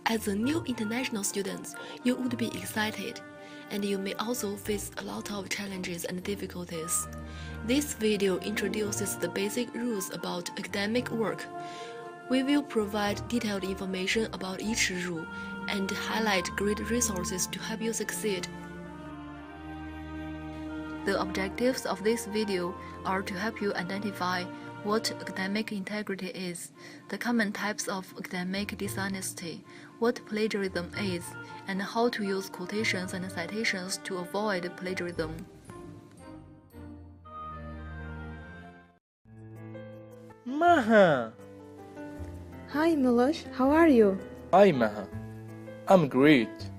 As a new international student, you would be excited, and you may also face a lot of challenges and difficulties. This video introduces the basic rules about academic work. We will provide detailed information about each rule and highlight great resources to help you succeed. The objectives of this video are to help you identify what academic integrity is, the common types of academic dishonesty, what plagiarism is, and how to use quotations and citations to avoid plagiarism. Maha! Hi Milosh, how are you? Hi Maha. I'm great.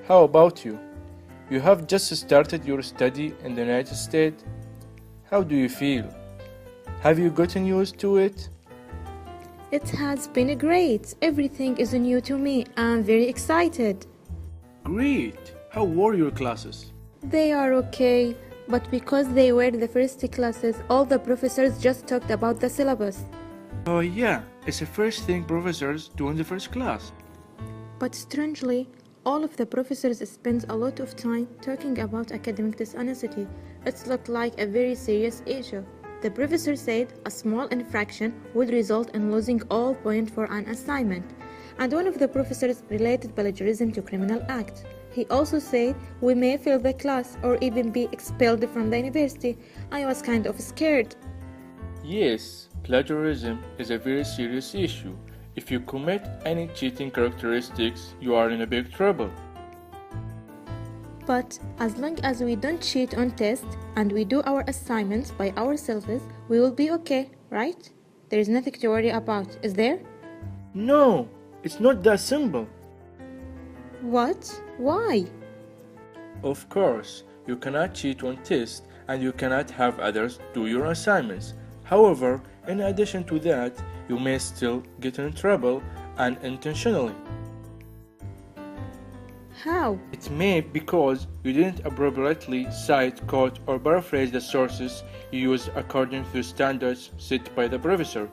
How about you? You have just started your study in the United States. How do you feel? Have you gotten used to it? It has been great. Everything is new to me. I'm very excited. Great. How were your classes? They are okay, but because they were the first classes, all the professors just talked about the syllabus. Oh yeah, it's the first thing professors do in the first class. But strangely, all of the professors spent a lot of time talking about academic dishonesty. It looked like a very serious issue. The professor said a small infraction would result in losing all points for an assignment, and one of the professors related plagiarism to criminal act. He also said we may fail the class or even be expelled from the university. I was kind of scared. Yes, plagiarism is a very serious issue. If you commit any cheating characteristics, you are in a big trouble. But as long as we don't cheat on tests and we do our assignments by ourselves, we will be okay, right? There is nothing to worry about, is there? No, it's not that simple. What? Why? Of course, you cannot cheat on tests and you cannot have others do your assignments. However, in addition to that, you may still get in trouble unintentionally. How? It may because you didn't appropriately cite, quote, or paraphrase the sources you used according to standards set by the professor.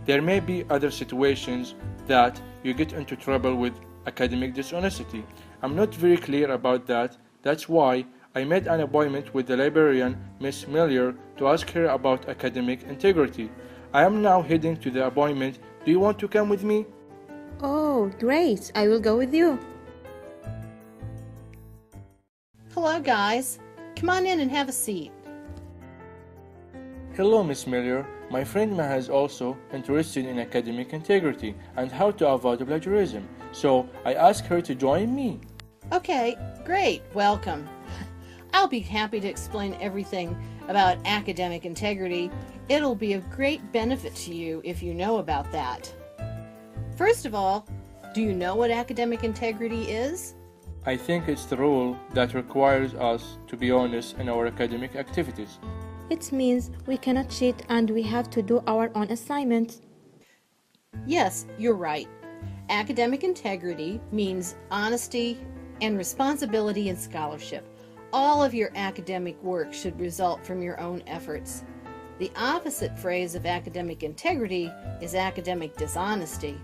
There may be other situations that you get into trouble with academic dishonesty. I'm not very clear about that. That's why I made an appointment with the librarian, Miss Miller, to ask her about academic integrity. I am now heading to the appointment. Do you want to come with me? Oh, great. I will go with you. Hello, guys. Come on in and have a seat. Hello, Miss Miller. My friend Maha is also interested in academic integrity and how to avoid plagiarism, so I asked her to join me. Okay, great. Welcome. I'll be happy to explain everything about academic integrity. It'll be of great benefit to you if you know about that. First of all, do you know what academic integrity is? I think it's the rule that requires us to be honest in our academic activities. It means we cannot cheat and we have to do our own assignments. Yes, you're right. Academic integrity means honesty and responsibility in scholarship. All of your academic work should result from your own efforts. The opposite phrase of academic integrity is academic dishonesty.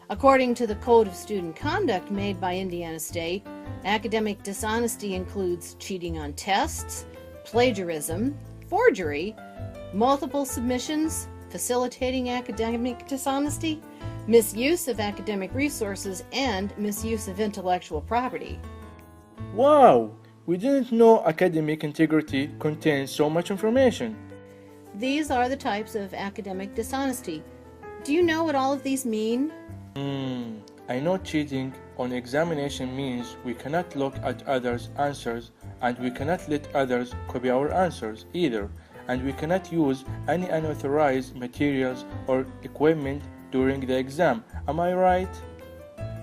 According to the Code of Student Conduct made by Indiana State, academic dishonesty includes cheating on tests, plagiarism, forgery, multiple submissions, facilitating academic dishonesty, misuse of academic resources, and misuse of intellectual property. Wow! We didn't know academic integrity contains so much information. These are the types of academic dishonesty. Do you know what all of these mean? I know cheating on examination means we cannot look at others' answers and we cannot let others copy our answers either, and we cannot use any unauthorized materials or equipment during the exam. Am I right?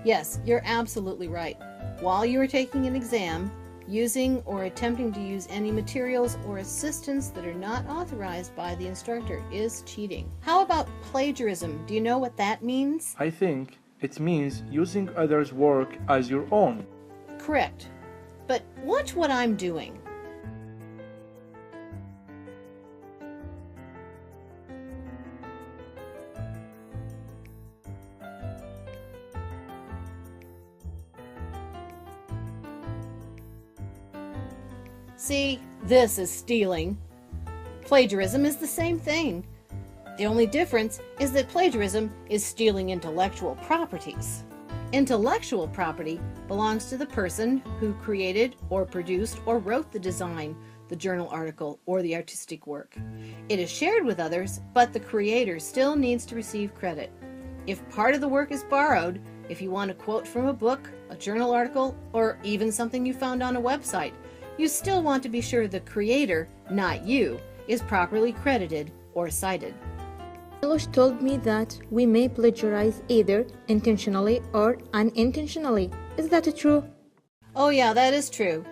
Yes, you're absolutely right. While you are taking an exam, using or attempting to use any materials or assistance that are not authorized by the instructor is cheating. How about plagiarism? Do you know what that means? I think it means using others' work as your own. Correct. But watch what I'm doing. See, this is stealing. Plagiarism is the same thing. The only difference is that plagiarism is stealing intellectual properties. Intellectual property belongs to the person who created or produced or wrote the design, the journal article, or the artistic work. It is shared with others, but the creator still needs to receive credit. If part of the work is borrowed, if you want a quote from a book, a journal article, or even something you found on a website, you still want to be sure the creator, not you, is properly credited or cited. Milosh told me that we may plagiarize either intentionally or unintentionally. Is that true? Oh yeah, that is true.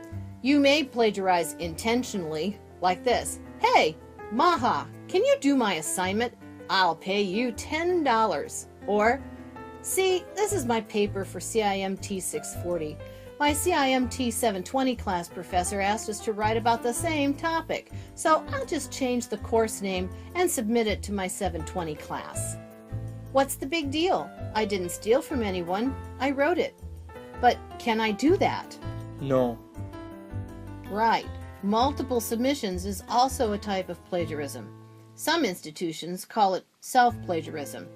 You may plagiarize intentionally, like this. Hey, Maha, can you do my assignment? I'll pay you $10. Or, see, this is my paper for CIMT 640. My CIMT 720 class professor asked us to write about the same topic, so I'll just change the course name and submit it to my 720 class. What's the big deal? I didn't steal from anyone. I wrote it. But can I do that? No. Right. Multiple submissions is also a type of plagiarism. Some institutions call it self-plagiarism.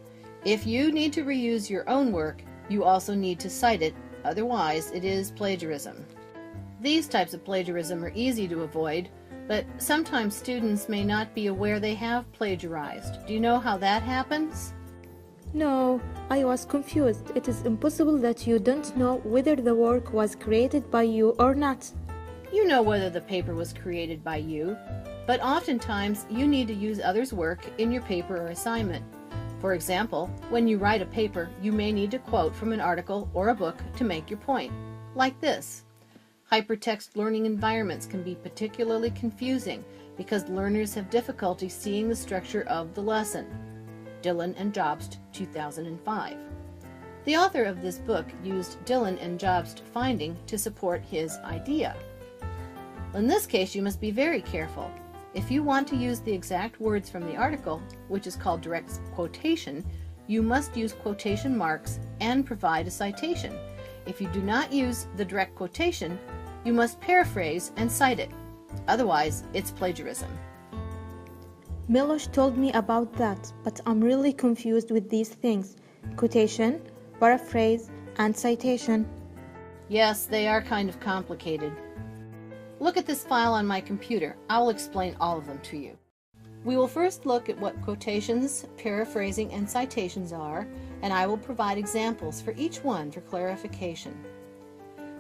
If you need to reuse your own work, you also need to cite it. Otherwise, it is plagiarism. These types of plagiarism are easy to avoid, but sometimes students may not be aware they have plagiarized. Do you know how that happens? No, I was confused. It is impossible that you don't know whether the work was created by you or not. You know whether the paper was created by you, but oftentimes you need to use others' work in your paper or assignment. For example, when you write a paper, you may need to quote from an article or a book to make your point. Like this. Hypertext learning environments can be particularly confusing because learners have difficulty seeing the structure of the lesson. Dillon and Jobst, 2005. The author of this book used Dillon and Jobst finding to support his idea. In this case, you must be very careful. If you want to use the exact words from the article, which is called direct quotation, you must use quotation marks and provide a citation. If you do not use the direct quotation, you must paraphrase and cite it. Otherwise, it's plagiarism. Milosh told me about that, but I'm really confused with these things. Quotation, paraphrase, and citation. Yes, they are kind of complicated. Look at this file on my computer. I will explain all of them to you. We will first look at what quotations, paraphrasing, and citations are, and I will provide examples for each one for clarification.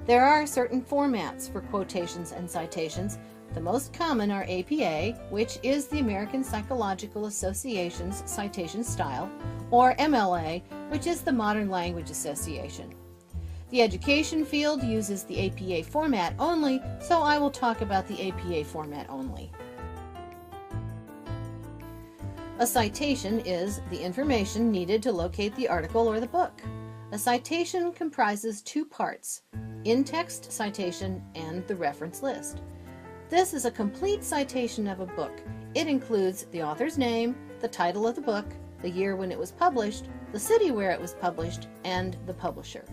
There are certain formats for quotations and citations. The most common are APA, which is the American Psychological Association's citation style, or MLA, which is the Modern Language Association. The education field uses the APA format only, so I will talk about the APA format only. A citation is the information needed to locate the article or the book. A citation comprises two parts, in-text citation and the reference list. This is a complete citation of a book. It includes the author's name, the title of the book, the year when it was published, the city where it was published, and the publisher.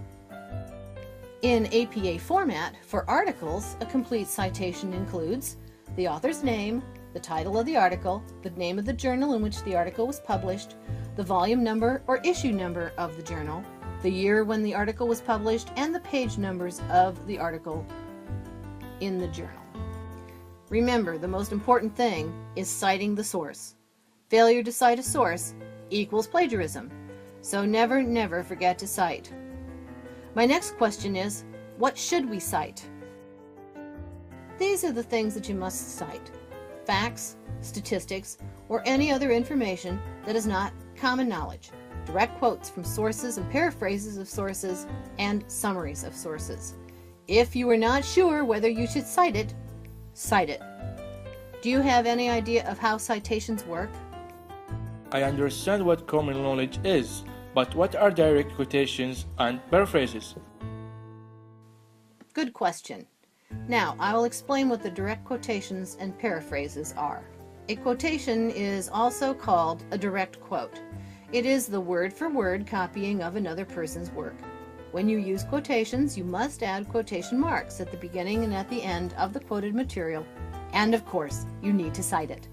In APA format, for articles, a complete citation includes the author's name, the title of the article, the name of the journal in which the article was published, the volume number or issue number of the journal, the year when the article was published, and the page numbers of the article in the journal. Remember, the most important thing is citing the source. Failure to cite a source equals plagiarism, so never forget to cite. My next question is, what should we cite? These are the things that you must cite: facts, statistics, or any other information that is not common knowledge, direct quotes from sources and paraphrases of sources, and summaries of sources. If you are not sure whether you should cite it, cite it. Do you have any idea of how citations work? I understand what common knowledge is, but what are direct quotations and paraphrases? Good question. Now, I will explain what the direct quotations and paraphrases are. A quotation is also called a direct quote. It is the word-for-word copying of another person's work. When you use quotations, you must add quotation marks at the beginning and at the end of the quoted material, and of course, you need to cite it.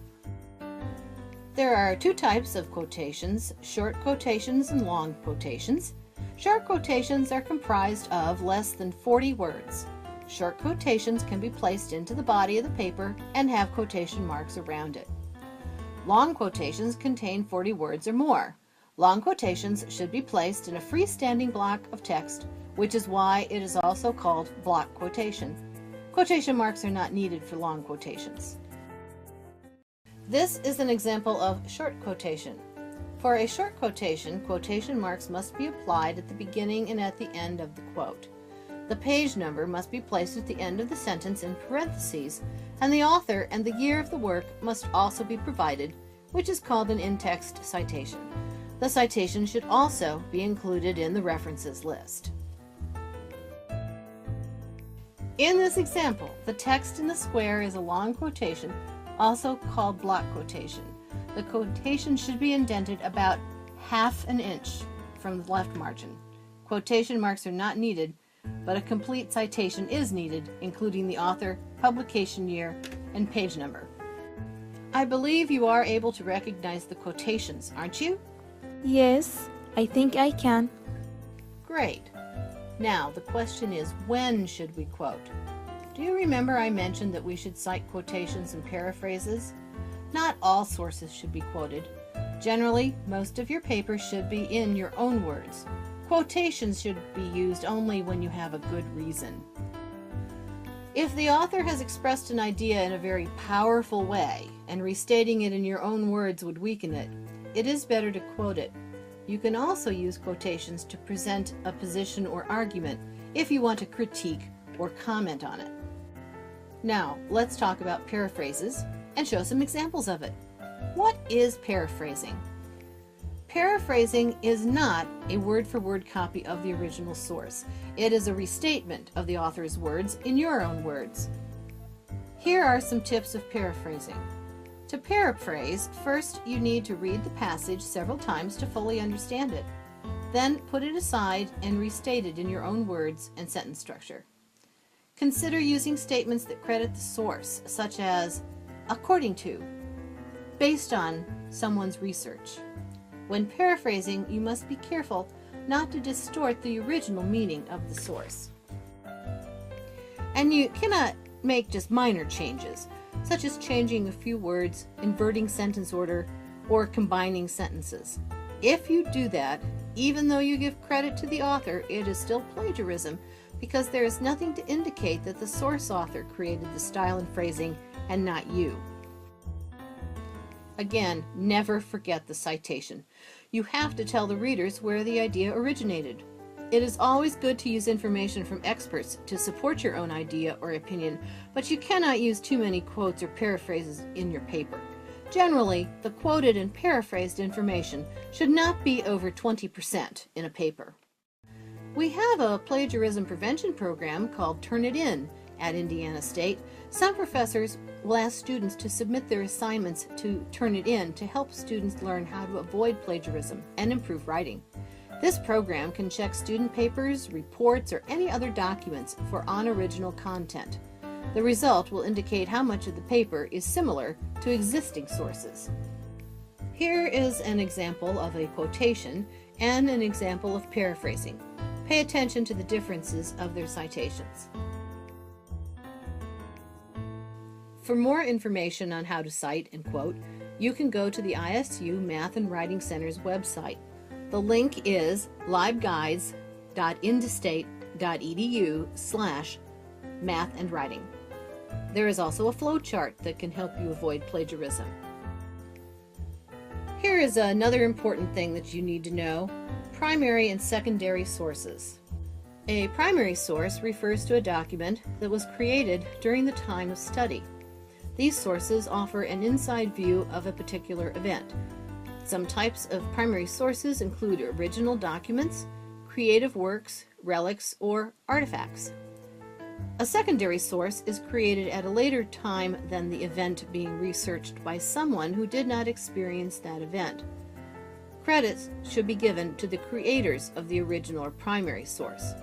There are two types of quotations, short quotations and long quotations. Short quotations are comprised of less than 40 words. Short quotations can be placed into the body of the paper and have quotation marks around it. Long quotations contain 40 words or more. Long quotations should be placed in a freestanding block of text, which is why it is also called block quotation. Quotation marks are not needed for long quotations. This is an example of short quotation. For a short quotation, quotation marks must be applied at the beginning and at the end of the quote. The page number must be placed at the end of the sentence in parentheses, and the author and the year of the work must also be provided, which is called an in-text citation. The citation should also be included in the references list. In this example, the text in the square is a long quotation, also called block quotation. The quotation should be indented about ½ an inch from the left margin. Quotation marks are not needed, but a complete citation is needed, including the author, publication year, and page number. I believe you are able to recognize the quotations, aren't you? Yes, I think I can. Great. Now, the question is, when should we quote? Do you remember I mentioned that we should cite quotations and paraphrases? Not all sources should be quoted. Generally, most of your paper should be in your own words. Quotations should be used only when you have a good reason. If the author has expressed an idea in a very powerful way, and restating it in your own words would weaken it, it is better to quote it. You can also use quotations to present a position or argument if you want to critique or comment on it. Now, let's talk about paraphrases and show some examples of it. What is paraphrasing? Paraphrasing is not a word-for-word copy of the original source. It is a restatement of the author's words in your own words. Here are some tips of paraphrasing. To paraphrase, first you need to read the passage several times to fully understand it. Then put it aside and restate it in your own words and sentence structure. Consider using statements that credit the source, such as according to, based on someone's research. When paraphrasing, you must be careful not to distort the original meaning of the source. And you cannot make just minor changes, such as changing a few words, inverting sentence order, or combining sentences. If you do that, even though you give credit to the author, it is still plagiarism because there is nothing to indicate that the source author created the style and phrasing and not you. Again, never forget the citation. You have to tell the readers where the idea originated. It is always good to use information from experts to support your own idea or opinion, but you cannot use too many quotes or paraphrases in your paper. Generally, the quoted and paraphrased information should not be over 20% in a paper. We have a plagiarism prevention program called Turn It In at Indiana State. Some professors will ask students to submit their assignments to Turn It In to help students learn how to avoid plagiarism and improve writing. This program can check student papers, reports, or any other documents for unoriginal content. The result will indicate how much of the paper is similar to existing sources. Here is an example of a quotation and an example of paraphrasing. Pay attention to the differences of their citations. For more information on how to cite and quote, you can go to the ISU Math and Writing Center's website. The link is liveguides.indestate.edu/math and writing. There is also a flow chart that can help you avoid plagiarism. Here is another important thing that you need to know: primary and secondary sources. A primary source refers to a document that was created during the time of study. These sources offer an inside view of a particular event. Some types of primary sources include original documents, creative works, relics, or artifacts. A secondary source is created at a later time than the event being researched by someone who did not experience that event. Credits should be given to the creators of the original or primary source.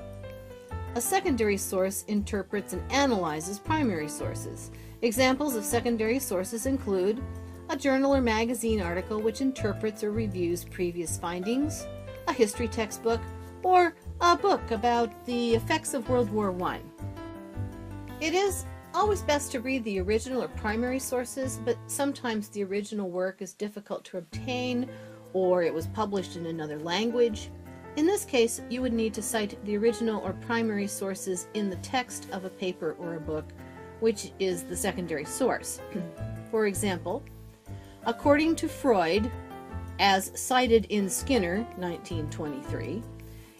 A secondary source interprets and analyzes primary sources. Examples of secondary sources include a journal or magazine article which interprets or reviews previous findings, a history textbook, or a book about the effects of World War I. It is always best to read the original or primary sources, but sometimes the original work is difficult to obtain or it was published in another language. In this case, you would need to cite the original or primary sources in the text of a paper or a book, which is the secondary source. For example, according to Freud, as cited in Skinner, 1923,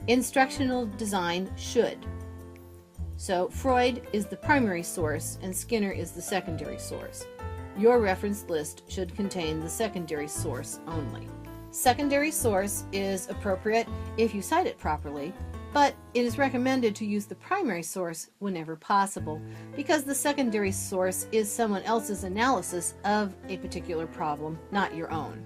instructional design should. So Freud is the primary source and Skinner is the secondary source. Your reference list should contain the secondary source only. Secondary source is appropriate if you cite it properly, but it is recommended to use the primary source whenever possible because the secondary source is someone else's analysis of a particular problem, not your own.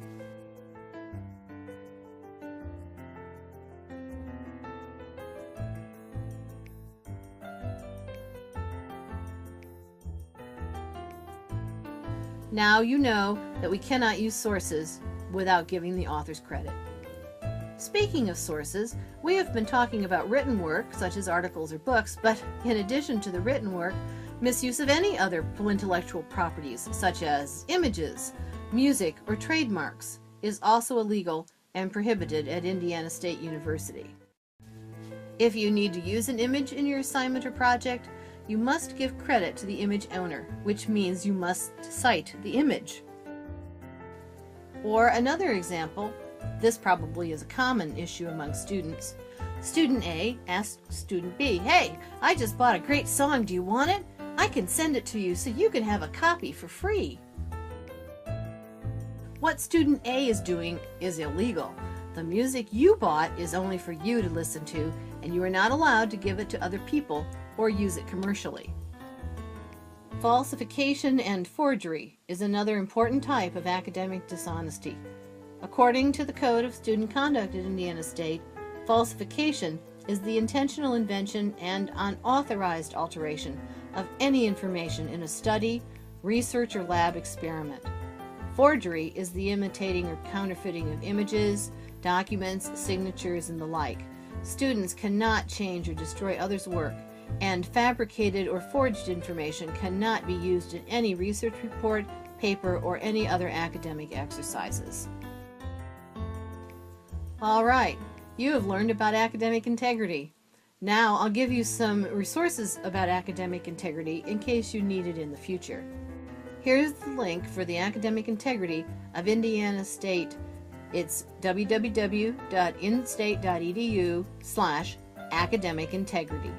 Now you know that we cannot use sources without giving the authors credit. Speaking of sources, we have been talking about written work, such as articles or books, but in addition to the written work, misuse of any other intellectual properties, such as images, music, or trademarks, is also illegal and prohibited at Indiana State University. If you need to use an image in your assignment or project, you must give credit to the image owner, which means you must cite the image. Or another example, this probably is a common issue among students. Student A asks Student B, "Hey, I just bought a great song, do you want it? I can send it to you so you can have a copy for free." What Student A is doing is illegal. The music you bought is only for you to listen to, and you are not allowed to give it to other people or use it commercially. Falsification and forgery is another important type of academic dishonesty. According to the Code of Student Conduct at Indiana State, falsification is the intentional invention and unauthorized alteration of any information in a study, research, or lab experiment. Forgery is the imitating or counterfeiting of images, documents, signatures, and the like. Students cannot change or destroy others' work, and fabricated or forged information cannot be used in any research report, paper, or any other academic exercises. All right, you have learned about academic integrity. Now I'll give you some resources about academic integrity in case you need it in the future. Here's the link for the academic integrity of Indiana State. It's www.instate.edu/academic integrity.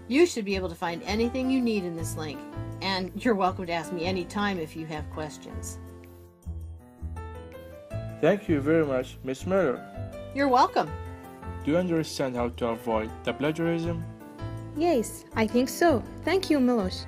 You should be able to find anything you need in this link, and you're welcome to ask me anytime if you have questions. Thank you very much, Miss Miller. You're welcome. Do you understand how to avoid the plagiarism? Yes, I think so. Thank you, Milosh.